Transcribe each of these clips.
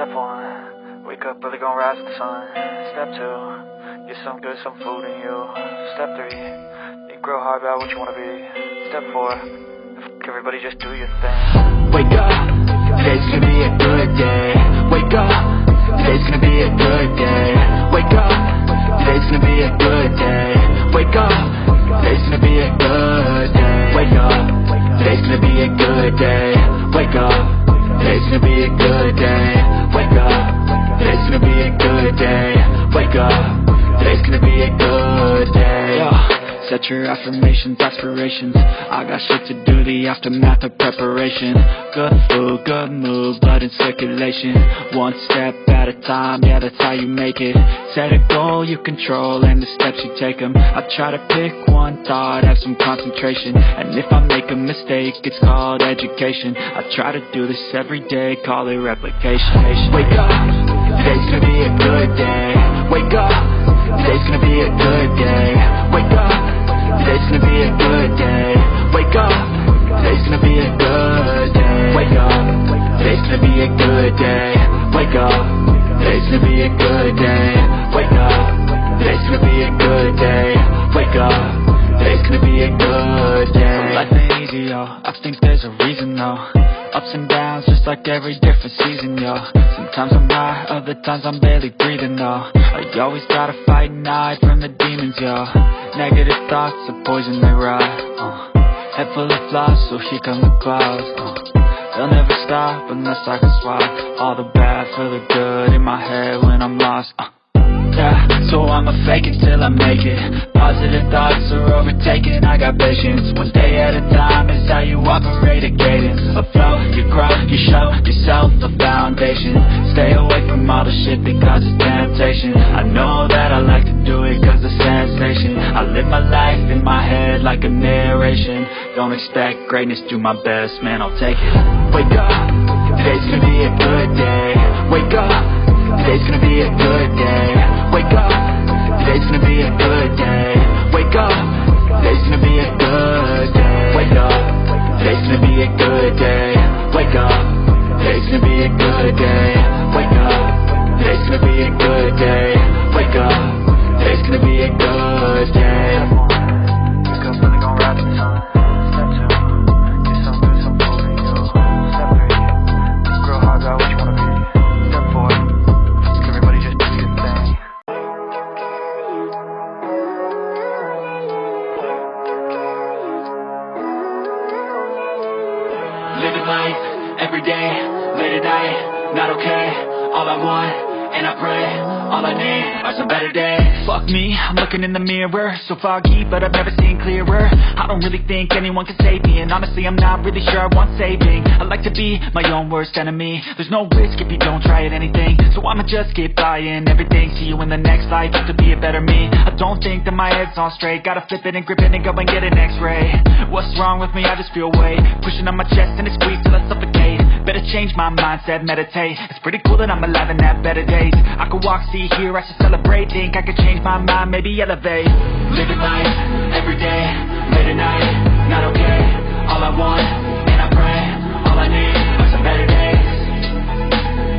Step 1, wake up early, gon' rise with the sun. Step 2, get some good, some food in you. Step 3, think real hard about what you wanna be. Step 4, everybody just do your thing. Wake up, today's gonna be a good day. Wake up, today's gonna be a good day. Wake up, today's gonna be a good day. Wake up, today's gonna be a good day. Wake up, today's gonna be a good day. Wake up, today's gonna be a good day. Wake up, today's gonna be a good day. Wake up, today's gonna be a good day. Set your affirmations, aspirations. I got shit to do, the aftermath of preparation. Good food, good mood, blood in circulation. One step at a time, yeah, that's how you make it. Set a goal you control and the steps you take them. I try to pick one thought, have some concentration. And if I make a mistake, it's called education. I try to do this every day, call it replication. Wake up, today's gonna be a good day. Wake up, today's gonna be a good day. Wake up, today's gonna be a good day. Wake up, today's gonna be a good day. Wake up, today's gonna be a good day. Wake up, today's gonna be a good day. Wake up, today's gonna be a good day. Wake up, today's gonna be a good day. Life ain't easy, yo, I think there's a reason, though. Ups and downs, just like every different season, yo. Sometimes I'm high, other times I'm barely breathing, though. You always gotta fight and hide from the demons, yo. Negative thoughts are poison, they rot. Head full of flies, so here come the clouds. They'll never stop unless I can swap all the bad for the good in my head when I'm lost. Yeah, so I'ma fake it till I make it. Positive thoughts are overtaken, I got patience. One day at a time is how you operate a cadence. A flow, you grow, you show yourself a foundation. Stay away from all the shit because it's temptation. I know that I like to do it cause it's sensation. I live my life in my head like a narration. Don't expect greatness, do my best, man, I'll take it. Wake up, today's gonna be a good day. Wake up, today's gonna be a good day. Wake up, today's gonna be a good day. Wake up, today's gonna be a good day. Wake up, today's gonna be a good day. Wake up, today's gonna be a good day. Wake up, today's gonna be a good day. Wake up, today's gonna be a good day. Wake up early, gon' rise with the sun. Step 2, get some good, some food in you. Step 3, think real hard about what you wanna be. Step 4, everybody just do your thing. Living life, every day, late at night, not okay. All I want, and I pray, all I need are some better days. Fuck me, I'm looking in the mirror, so foggy, but I've never seen clearer. I don't really think anyone can save me, and honestly I'm not really sure I want saving. I like to be my own worst enemy. There's no risk if you don't try at anything, so I'ma just keep buying everything. See you in the next life, have to be a better me. I don't think that my head's on straight, gotta flip it and grip it and go and get an x-ray. What's wrong with me? I just feel weight pushing on my chest and it squeezes till I suffocate. Better change my mindset, meditate. It's pretty cool that I'm alive and have better days. I could walk, see, hear, I should celebrate. Think I could change my mind, maybe elevate. Living life, every day, late at night, not okay. All I want, and I pray, all I need are some better days.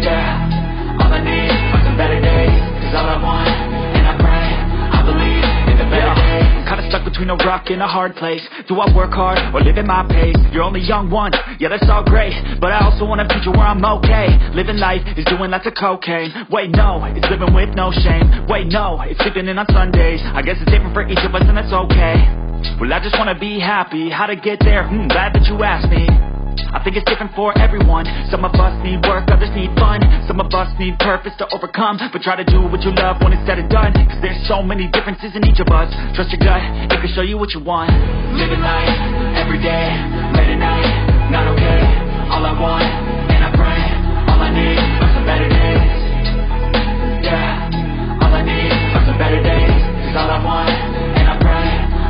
Yeah, all I need are some better days. Cause all I want, and I pray, I believe in the better days. I'm kinda stuck between a rock and a hard place. Do I work hard or live at my pace? You're only young once, yeah that's all great, but I also want a future where I'm okay. Living life is doing lots of cocaine. Wait no, it's living with no shame. Wait no, it's sleeping in on Sundays. I guess it's different for each of us and that's okay. Well I just wanna be happy, how to get there? Glad that you asked me. I think it's different for everyone. Some of us need work, others need fun. Some of us need purpose to overcome. But try to do what you love when it's said and done. Cause there's so many differences in each of us. Trust your gut, it can show you what you want. Living life, every day, late at night, not okay. All I want, and I pray, all I need are some better days. Yeah, all I need are some better days. Cause all I want, and I pray,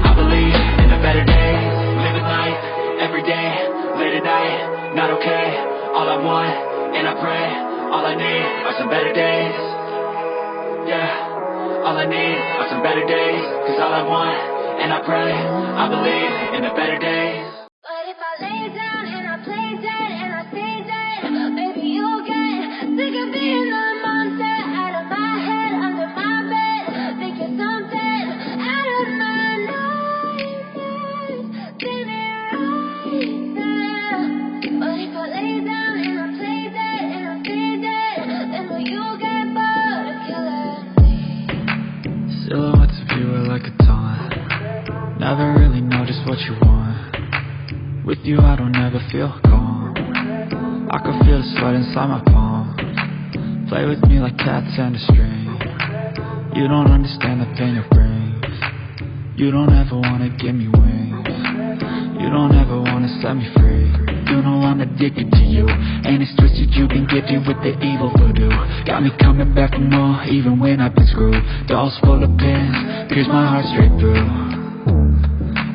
I believe in the better days. Living life, every day, late at night, not okay. All I want, and I pray, all I need are some better days. Yeah, all I need are some better days. Cause all I want, and I pray, I believe in the better days. But if I lay down and I play dead and I stay dead, baby you'll get sick of being you I don't ever feel calm. I can feel the sweat inside my palm. Play with me like cats and a string. You don't understand the pain it brings. You don't ever wanna give me wings. You don't ever wanna set me free. You know I'm addicted to you, and it's twisted, you've been gifted with the evil voodoo. Got me coming back for more, even when I've been screwed. Dolls full of pins, pierce my heart straight through.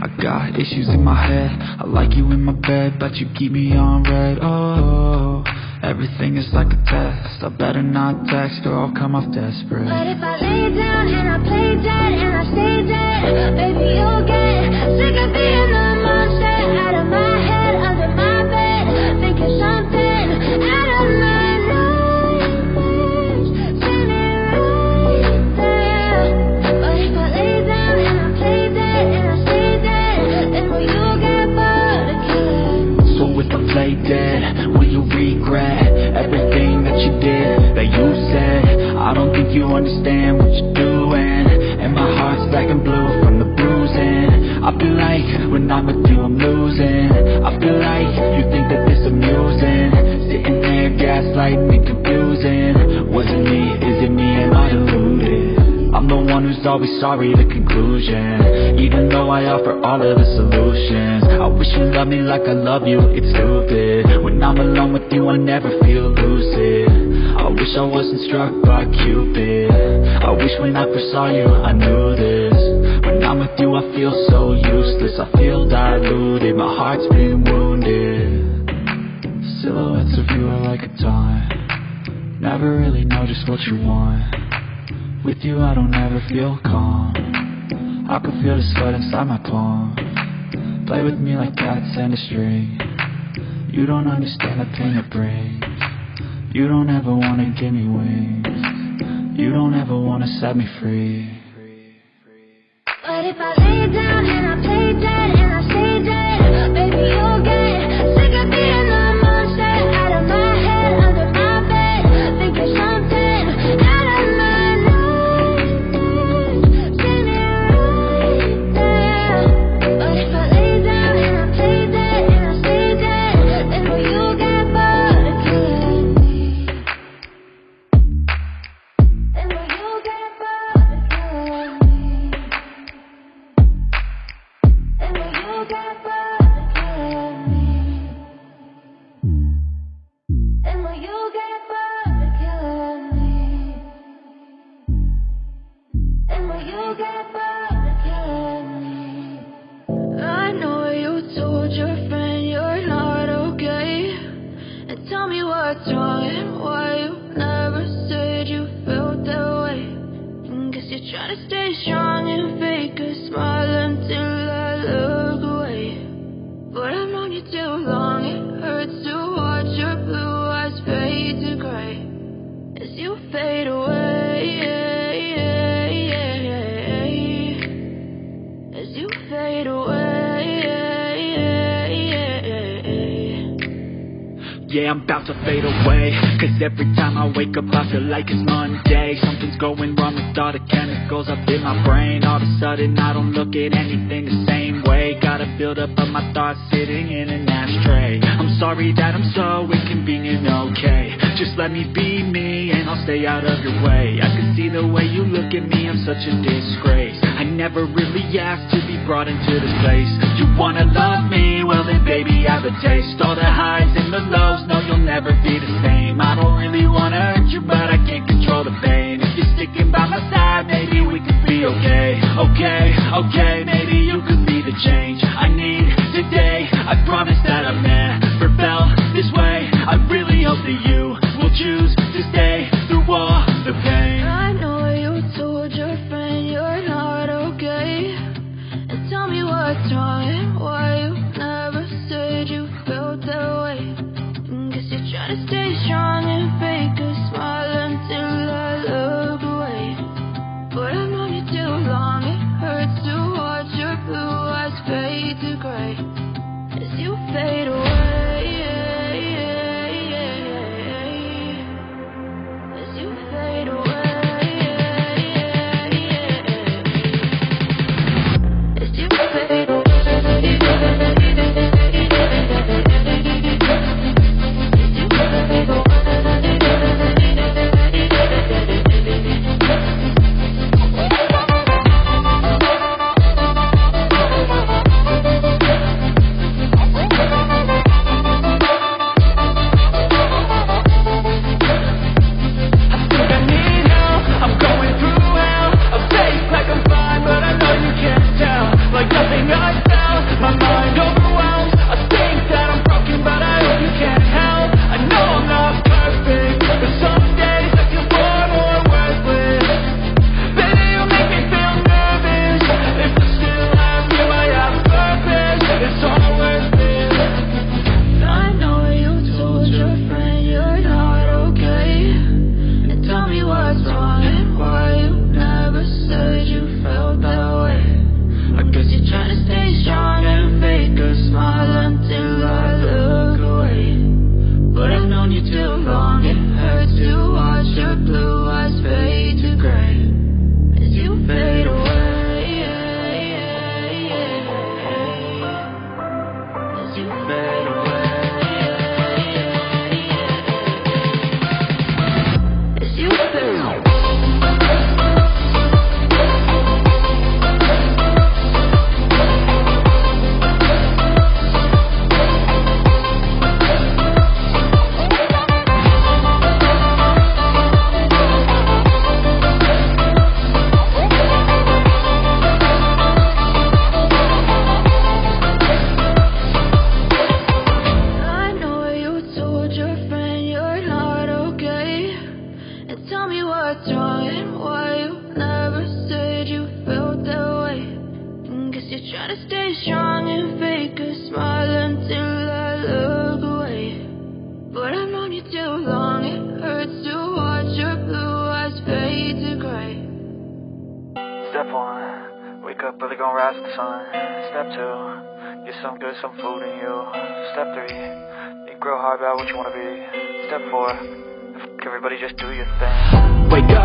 I got issues in my head, I like you in my bed, but you keep me on red. Oh, everything is like a test, I better not text or I'll come off desperate. But if I lay down and I play dead and I stay dead, baby you'll get sick of being the monster out of my head, under my bed, thinking something out of my nightmares, standing right there. But if I lay down and I play dead and I stay dead, then will you get bored of killing me? So if I play dead, will you regret everything that you did, that you said? I don't think you understand what you're doing, and my heart's black and blue from the bruising. I feel like when I'm with you I'm losing. I feel like you think that this amusing, sitting there gaslighting and confusing. Was it me? Is it me? Am I deluded? I'm the one who's always sorry, the conclusion, even though I offer all of the solutions. I wish you loved me like I love you, it's stupid. When I'm alone with you I never feel lucid. I wish I wasn't struck by Cupid. I wish when I first saw you I knew this. When I'm with you I feel so useless, I feel diluted, my heart's been wounded. Silhouettes of you are like a taunt, never really know just what you want. With you I don't ever feel calm, I can feel the sweat inside my palm. Play with me like cats and a string. You don't understand the pain it brings. You don't ever wanna give me wings. You don't ever wanna set me free. But if I lay down and I play dead and I stay dead, baby you'll get sick of being the monster out of my head, under my bed, thinking something out of my nightmares, standing right there. But if I lay down and I play dead and I stay dead, then will you get bored of killing me? Then will you get bored of killing me? And will you get bored of killing me? And will you get bored of killing me? And will you get bored of killing me? I know you told your friend you're not okay, and tell me what's wrong and why you never said you felt that way. And guess you're trying to stay strong and fake a smile until I look away. But I've known you too long, it hurts to watch your blue eyes fade to gray as you fade away, as you fade away. Yeah, I'm about to fade away, cause every time I wake up I feel like it's Monday. Something's going wrong with all the chemicals up in my brain. All of a sudden I don't look at anything the same way. Gotta build up of my thoughts sitting in an ashtray. I'm sorry that I'm so inconvenient, okay. Just let me be me and I'll stay out of your way. I can see the way you look at me, I'm such a disgrace. I never really asked to be brought into this place. You wanna love me? Well then baby I have a taste. All the highs and the lows, no you'll never be the same. I don't really wanna hurt you but I can't control the pain. If you're sticking by my side, maybe we could be okay. Okay, maybe you could be the change I need today. I promise that I've never felt this way. I really hope that you will choose to stay through all the pain. I know you told your friend you're not okay, and tell me what's wrong and why you never said you felt that way. And guess you're trying to stay strong and fake Tell me what's wrong and why you never said you felt that way. Guess you're trying to stay strong and fake a smile until I look away. But I've known you too long, it hurts to watch your blue eyes fade to gray. Step 1, wake up early, gon' rise with the sun. Step 2, get some good, some food in you. Step 3, you grow hard about what you wanna be. Step 4, everybody just do your thing. Wake up,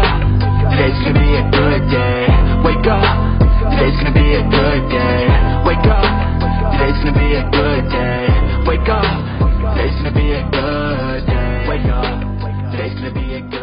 today's gonna be a good day. Wake up, today's gonna be a good day. Wake up, today's gonna be a good day. Wake up, today's gonna be a good day. Wake up, today's gonna be a good day.